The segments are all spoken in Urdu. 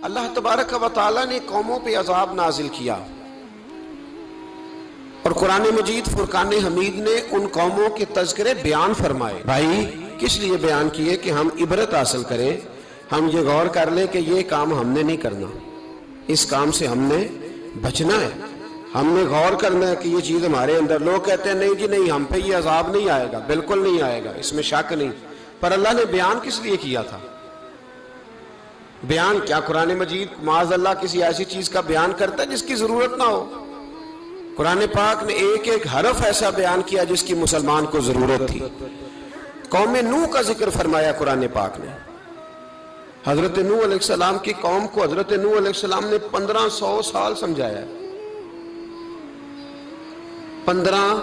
اللہ تبارک و تعالیٰ نے قوموں پہ عذاب نازل کیا اور قرآن مجید فرقان حمید نے ان قوموں کے تذکرے بیان فرمائے. بھائی کس لیے بیان کیے؟ کہ ہم عبرت حاصل کریں، ہم یہ غور کر لیں کہ یہ کام ہم نے نہیں کرنا، اس کام سے ہم نے بچنا ہے، ہم نے غور کرنا ہے کہ یہ چیز ہمارے اندر. لوگ کہتے ہیں نہیں جی نہیں، ہم پہ یہ عذاب نہیں آئے گا، بالکل نہیں آئے گا، اس میں شک نہیں. پر اللہ نے بیان کس لیے کیا تھا؟ بیان کیا قرآن مجید معاذ اللہ کسی ایسی چیز کا بیان کرتا ہے جس کی ضرورت نہ ہو؟ قرآن پاک نے ایک ایک حرف ایسا بیان کیا جس کی مسلمان کو ضرورت تھی. قوم نوح کا ذکر فرمایا قرآن پاک نے. حضرت نوح علیہ السلام کی قوم کو حضرت نوح علیہ السلام نے 1500 سال سمجھایا. 15،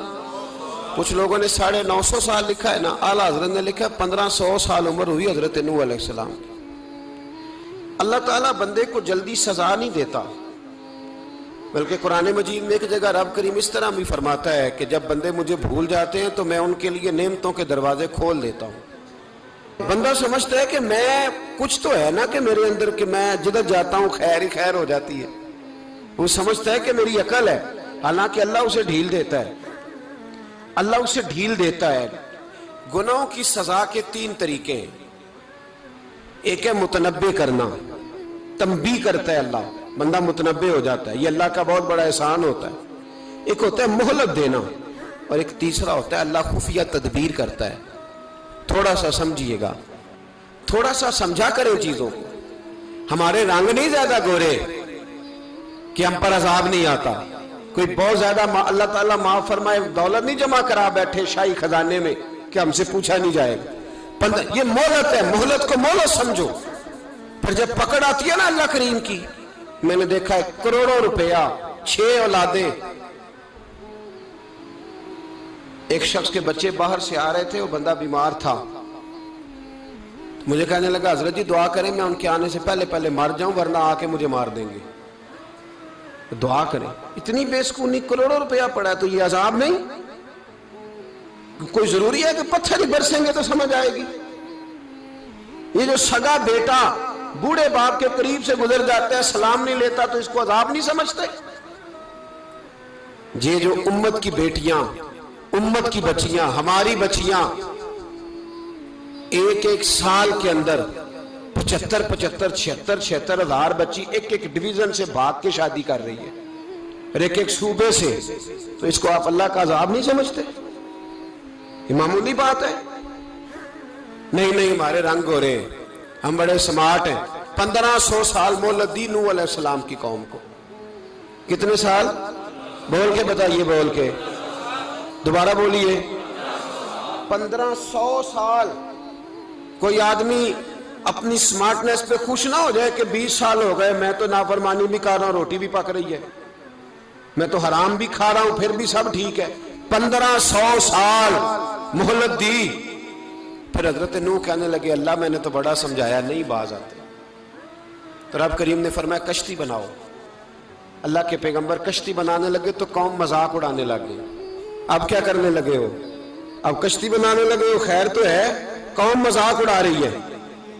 کچھ لوگوں نے 950 سال لکھا ہے نا، اعلیٰ حضرت نے لکھا 1500 سال عمر ہوئی حضرت نوح علیہ السلام کی. اللہ تعالیٰ بندے کو جلدی سزا نہیں دیتا، بلکہ قرآن مجید میں ایک جگہ رب کریم اس طرح بھی فرماتا ہے کہ جب بندے مجھے بھول جاتے ہیں تو میں ان کے لیے نعمتوں کے دروازے کھول دیتا ہوں. بندہ سمجھتا ہے کہ میں کچھ تو ہے نا کہ میرے اندر کہ میں جدھر جاتا ہوں خیر ہی خیر ہو جاتی ہے. وہ سمجھتا ہے کہ میری عقل ہے، حالانکہ اللہ اسے ڈھیل دیتا ہے. اللہ اسے ڈھیل دیتا ہے. گناہوں کی سزا کے 3 طریقے ہیں. ایک ہے متنبع کرنا، تنبیہ کرتا ہے اللہ، بندہ متنبع ہو جاتا ہے، یہ اللہ کا بہت بڑا احسان ہوتا ہے. ایک ہوتا ہے مہلت دینا، اور ایک تیسرا ہوتا ہے اللہ خفیہ تدبیر کرتا ہے. تھوڑا سا سمجھیے گا، تھوڑا سا سمجھا کریں چیزوں کو. ہمارے رنگ نہیں زیادہ گورے کہ ہم پر عذاب نہیں آتا. کوئی بہت زیادہ اللہ تعالیٰ معاف فرمائے دولت نہیں جمع کرا بیٹھے شاہی خزانے میں کہ ہم سے پوچھا نہیں جائے گا. یہ مہلت ہے، مہلت کو مہلت سمجھو. پھر جب پکڑ آتی ہے نا اللہ کریم کی، میں نے دیکھا ہے کروڑوں روپیہ، 6 اولادیں. ایک شخص کے بچے باہر سے آ رہے تھے، وہ بندہ بیمار تھا. مجھے کہنے لگا حضرت جی دعا کریں میں ان کے آنے سے پہلے مر جاؤں ورنہ آ کے مجھے مار دیں گے. دعا کریں. اتنی بے سکونی، کروڑوں روپیہ پڑا ہے تو یہ عذاب نہیں؟ کوئی ضروری ہے کہ پتھر ہی برسیں گے تو سمجھ آئے گی؟ یہ جو سگا بیٹا بوڑھے باپ کے قریب سے گزر جاتا ہے، سلام نہیں لیتا تو اس کو عذاب نہیں سمجھتے؟ یہ جو امت کی بیٹیاں، امت کی بچیاں، ہماری بچیاں ایک سال کے اندر 75 76 ہزار بچی ایک ڈویژن سے بھاگ کے شادی کر رہی ہے، اور ایک صوبے سے. تو اس کو آپ اللہ کا عذاب نہیں سمجھتے؟ یہ معمولی بات ہے. نہیں ہمارے رنگ ہو رہے ہیں، ہم بڑے سمارٹ ہیں. 1500 سال مہلت دی نوح علیہ السلام کی قوم کو. کتنے سال؟ بول کے بتائیے، بول کے دوبارہ بولیے. 1500 سال. کوئی آدمی اپنی سمارٹنس پہ خوش نہ ہو جائے کہ 20 سال ہو گئے میں تو نافرمانی بھی کر رہا ہوں، روٹی بھی پک رہی ہے، میں تو حرام بھی کھا رہا ہوں، پھر بھی سب ٹھیک ہے. 1500 سال مہلت دی. پھر حضرت نوح کہنے لگے اللہ میں نے تو بڑا سمجھایا، نہیں باز آتے. تو رب کریم نے فرمایا کشتی بناؤ. اللہ کے پیغمبر کشتی بنانے لگے تو قوم مذاق اڑانے لگے. اب کیا کرنے لگے ہو؟ اب کشتی بنانے لگے ہو، خیر تو ہے، قوم مذاق اڑا رہی ہے.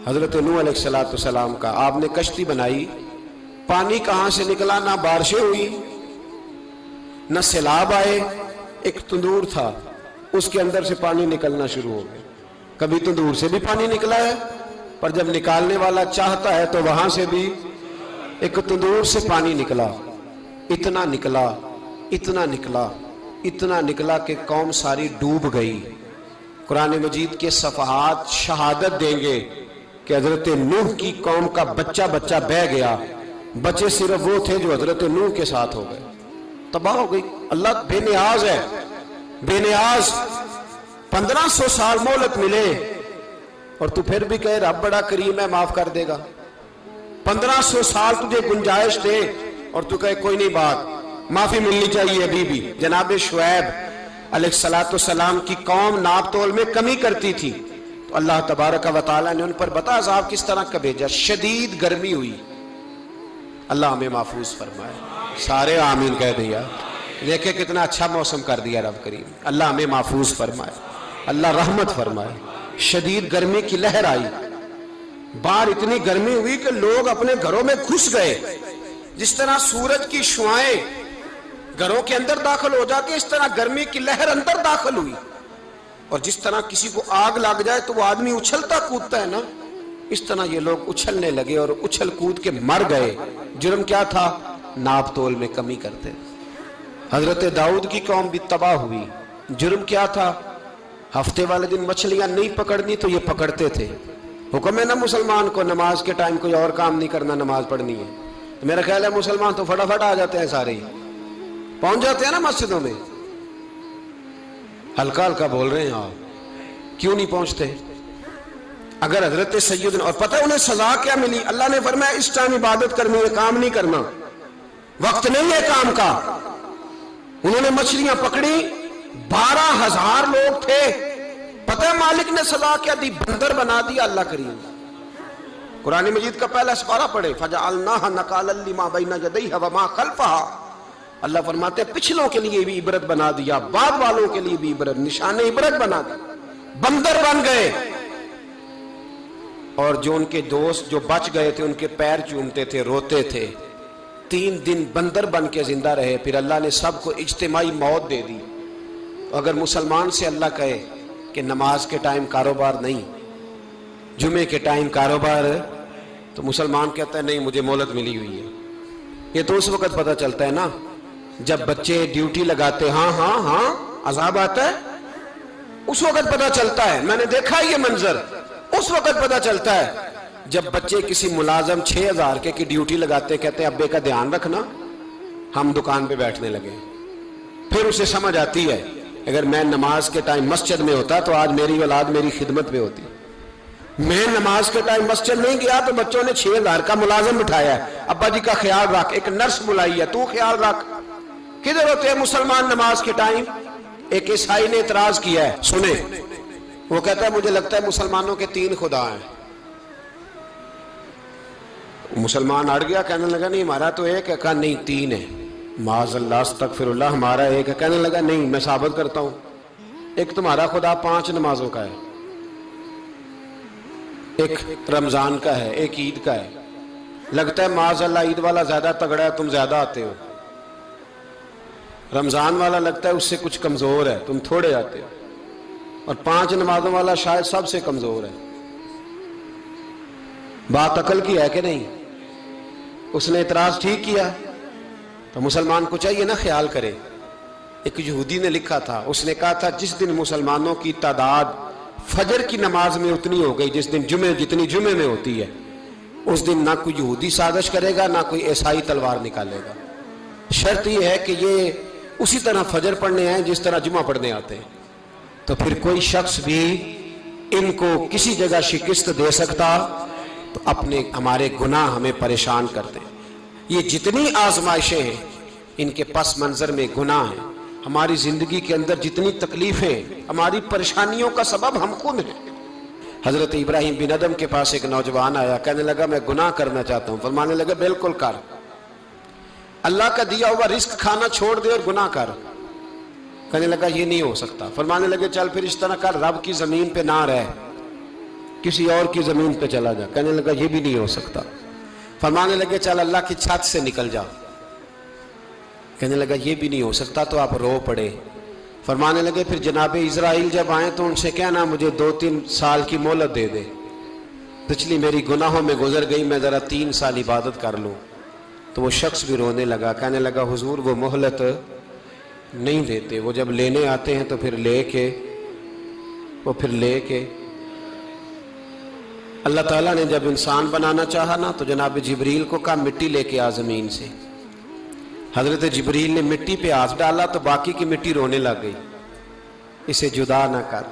حضرت نوح علیہ السلام کا آپ نے کشتی بنائی. پانی کہاں سے نکلا؟ نہ بارشیں ہوئی نہ سیلاب آئے. ایک تندور تھا، اس کے اندر سے پانی نکلنا شروع ہو گیا. کبھی تندور سے بھی پانی نکلا ہے، پر جب نکالنے والا چاہتا ہے تو وہاں سے بھی ایک تندور سے پانی نکلا. اتنا نکلا، اتنا نکلا، اتنا نکلا کہ قوم ساری ڈوب گئی. قرآن مجید کے صفحات شہادت دیں گے کہ حضرت نوح کی قوم کا بچہ بہ گیا. بچے صرف وہ تھے جو حضرت نوح کے ساتھ ہو گئے، تباہ ہو گئی. اللہ بے نیاز ہے، بے نیاز. 1500 سال مہلت ملے اور تو پھر بھی کہے رب بڑا کریم ہے معاف کر دے گا. 1500 سال تجھے گنجائش دے اور تو کہے کوئی نہیں، بات معافی ملنی چاہیے ابھی بھی. جناب شعیب علیہ السلام کی قوم ناپ تول میں کمی کرتی تھی تو اللہ تبارک و تعالیٰ نے ان پر بتا عذاب کس طرح کا بھیجا. شدید گرمی ہوئی. اللہ ہمیں محفوظ فرمائے. سارے آمین کہہ دیا. دیکھیں کتنا اچھا موسم کر دیا رب کریم. اللہ ہمیں محفوظ فرمائے، اللہ رحمت فرمائے. شدید گرمی کی لہر آئی. باہر اتنی گرمی ہوئی کہ لوگ اپنے گھروں میں گھس گئے. جس طرح سورج کی شعاعیں گھروں کے اندر داخل ہو جاتی ہے، اس طرح گرمی کی لہر اندر داخل ہوئی. اور جس طرح کسی کو آگ لگ جائے تو وہ آدمی اچھلتا کودتا ہے نا، اس طرح یہ لوگ اچھلنے لگے اور اچھل کود کے مر گئے. جرم کیا تھا؟ ناپ تول میں کمی کرتے. حضرت داؤد کی قوم بھی تباہ ہوئی. جرم کیا تھا؟ ہفتے والے دن مچھلیاں نہیں پکڑنی تو یہ پکڑتے تھے. حکم ہے نا مسلمان کو نماز کے ٹائم کوئی اور کام نہیں کرنا، نماز پڑھنی ہے. تو میرا خیال ہے مسلمان تو فٹافٹ آ جاتے ہیں، سارے ہی پہنچ جاتے ہیں نا مسجدوں میں. ہلکا ہلکا بول رہے ہیں آپ، کیوں نہیں پہنچتے؟ اگر حضرت سیدنا، اور پتہ انہیں سزا کیا ملی؟ اللہ نے فرمایا اس ٹائم عبادت کرنی ہے، کام نہیں کرنا، وقت نہیں ہے کام کا. انہوں نے مچھلیاں پکڑی، 12,000 لوگ تھے. پتہ مالک نے سزا کیا دی؟ بندر بنا دیا. اللہ کریم قرآن مجید کا پہلا سپارہ پڑھے، فَجَعَلْنَاهَا نَكَالًا لِمَا بَيْنَ يَدَيْهَا وَمَا خَلْفَهَا. اللہ فرماتے ہیں پچھلوں کے لیے بھی عبرت بنا دیا، بعد والوں کے لیے بھی عبرت، نشان عبرت بنا دیا. بندر بن گئے. اور جو ان کے دوست جو بچ گئے تھے ان کے پیر چومتے تھے، روتے تھے. 3 دن بندر بن کے زندہ رہے. پھر اللہ نے سب کو اجتماعی موت دے دی. اگر مسلمان سے اللہ کہے کہ نماز کے ٹائم کاروبار نہیں، جمعے کے ٹائم کاروبار، تو مسلمان کہتا ہے نہیں مجھے مہلت ملی ہوئی ہے. یہ تو اس وقت پتہ چلتا ہے نا جب بچے ڈیوٹی لگاتے، ہاں ہاں ہاں عذاب آتا ہے، اس وقت پتہ چلتا ہے. میں نے دیکھا یہ منظر، اس وقت پتہ چلتا ہے جب بچے کسی ملازم 6,000 کی ڈیوٹی لگاتے، کہتے ہیں ابے کا دھیان رکھنا، ہم دکان پہ بیٹھنے لگے. پھر اسے سمجھ آتی ہے اگر میں نماز کے ٹائم مسجد میں ہوتا تو آج میری اولاد میری خدمت پہ ہوتی. میں نماز کے ٹائم مسجد نہیں گیا تو بچوں نے 6,000 کا ملازم بٹھایا ہے، ابا جی کا خیال رکھ، ایک نرس بلائی ہے تو خیال رکھ. کدھر ہوتے ہیں مسلمان نماز کے ٹائم؟ ایک عیسائی نے اعتراض کیا ہے، سنیں، وہ کہتا ہے مجھے لگتا ہے مسلمانوں کے 3 خدا ہیں. مسلمان اڑ گیا، کہنے لگا نہیں ہمارا تو ایک ہے. کہا نہیں 3 ہے. معاذ اللہ استغفر اللہ، ہمارا ایک ہے. کہنے لگا نہیں میں ثابت کرتا ہوں، ایک تمہارا خدا 5 نمازوں کا ہے، ایک رمضان کا ہے، ایک عید کا ہے. لگتا ہے معاذ اللہ عید والا زیادہ تگڑا ہے، تم زیادہ آتے ہو. رمضان والا لگتا ہے اس سے کچھ کمزور ہے، تم تھوڑے آتے ہو. اور 5 نمازوں والا شاید سب سے کمزور ہے. بات عقل کی ہے کہ نہیں؟ اس نے اعتراض ٹھیک کیا. تو مسلمان کو چاہیے نا خیال کرے. ایک یہودی نے لکھا تھا، اس نے کہا تھا جس دن مسلمانوں کی تعداد فجر کی نماز میں اتنی ہو گئی جس دن جتنی جمعے میں ہوتی ہے، اس دن نہ کوئی یہودی سازش کرے گا نہ کوئی عیسائی تلوار نکالے گا. شرط یہ ہے کہ یہ اسی طرح فجر پڑھنے آئیں جس طرح جمعہ پڑھنے آتے ہیں. تو پھر کوئی شخص بھی ان کو کسی جگہ شکست دے سکتا تو ہمارے گناہ ہمیں پریشان کرتے ہیں. یہ جتنی آزمائشیں ہیں ان کے پس منظر میں گناہ ہیں. ہماری زندگی کے اندر جتنی تکلیفیں، ہماری پریشانیوں کا سبب ہم خود ہیں. حضرت ابراہیم بن ادم کے پاس ایک نوجوان آیا، کہنے لگا میں گناہ کرنا چاہتا ہوں. فرمانے لگا بالکل کر، اللہ کا دیا ہوا رزق کھانا چھوڑ دے اور گناہ کر. کہنے لگا یہ نہیں ہو سکتا. فرمانے لگے چل پھر اس طرح کر، رب کی زمین پہ نہ رہ، کسی اور کی زمین پہ چلا جا. کہنے لگا یہ بھی نہیں ہو سکتا. فرمانے لگے چل اللہ کی چھت سے نکل جا. کہنے لگا یہ بھی نہیں ہو سکتا. تو آپ رو پڑے. فرمانے لگے پھر جناب اسرائیل جب آئیں تو ان سے کہنا مجھے 2-3 سال کی مہلت دے دے، پچھلی میری گناہوں میں گزر گئی، میں ذرا 3 سال عبادت کر لوں. تو وہ شخص بھی رونے لگا، کہنے لگا حضور وہ مہلت نہیں دیتے، وہ جب لینے آتے ہیں تو پھر لے کے اللہ تعالیٰ نے جب انسان بنانا چاہا نا تو جناب جبریل کو کہا مٹی لے کے آ زمین سے. حضرت جبریل نے مٹی پہ ہاتھ ڈالا تو باقی کی مٹی رونے لگ گئی، اسے جدا نہ کر.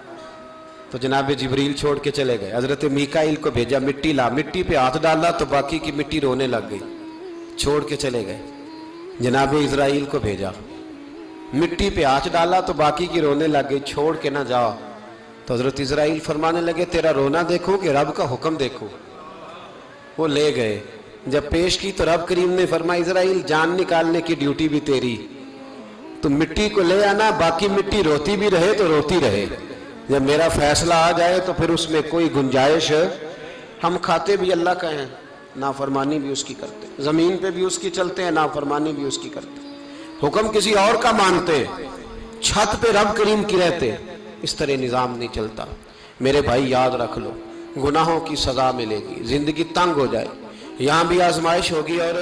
تو جناب جبریل چھوڑ کے چلے گئے. حضرت میکائیل کو بھیجا، مٹی لا، مٹی پہ ہاتھ ڈالا تو باقی کی مٹی رونے لگ گئی، چھوڑ کے چلے گئے. جناب اسرائیل کو بھیجا، مٹی پہ ہاتھ ڈالا تو باقی کی رونے لگ گئی، چھوڑ کے نہ جاؤ. تو حضرت اسرائیل فرمانے لگے تیرا رونا دیکھو کہ رب کا حکم دیکھو. وہ لے گئے. جب پیش کی تو رب کریم نے فرمایا اسرائیل جان نکالنے کی ڈیوٹی بھی تیری، تو مٹی کو لے آنا، باقی مٹی روتی بھی رہے تو روتی رہے. جب میرا فیصلہ آ جائے تو پھر اس میں کوئی گنجائش ہم کھاتے بھی اللہ کا ہیں، نافرمانی بھی اس کی کرتے ہیں، زمین پہ بھی اس کی چلتے ہیں، نافرمانی بھی اس کی کرتے ہیں، حکم کسی اور کا مانتے، چھت پہ رب کریم کی رہتے، اس طرح نظام نہیں چلتا۔ میرے بھائی یاد رکھ لو، گناہوں کی سزا ملے گی، زندگی تنگ ہو جائے، یہاں بھی آزمائش ہوگی اور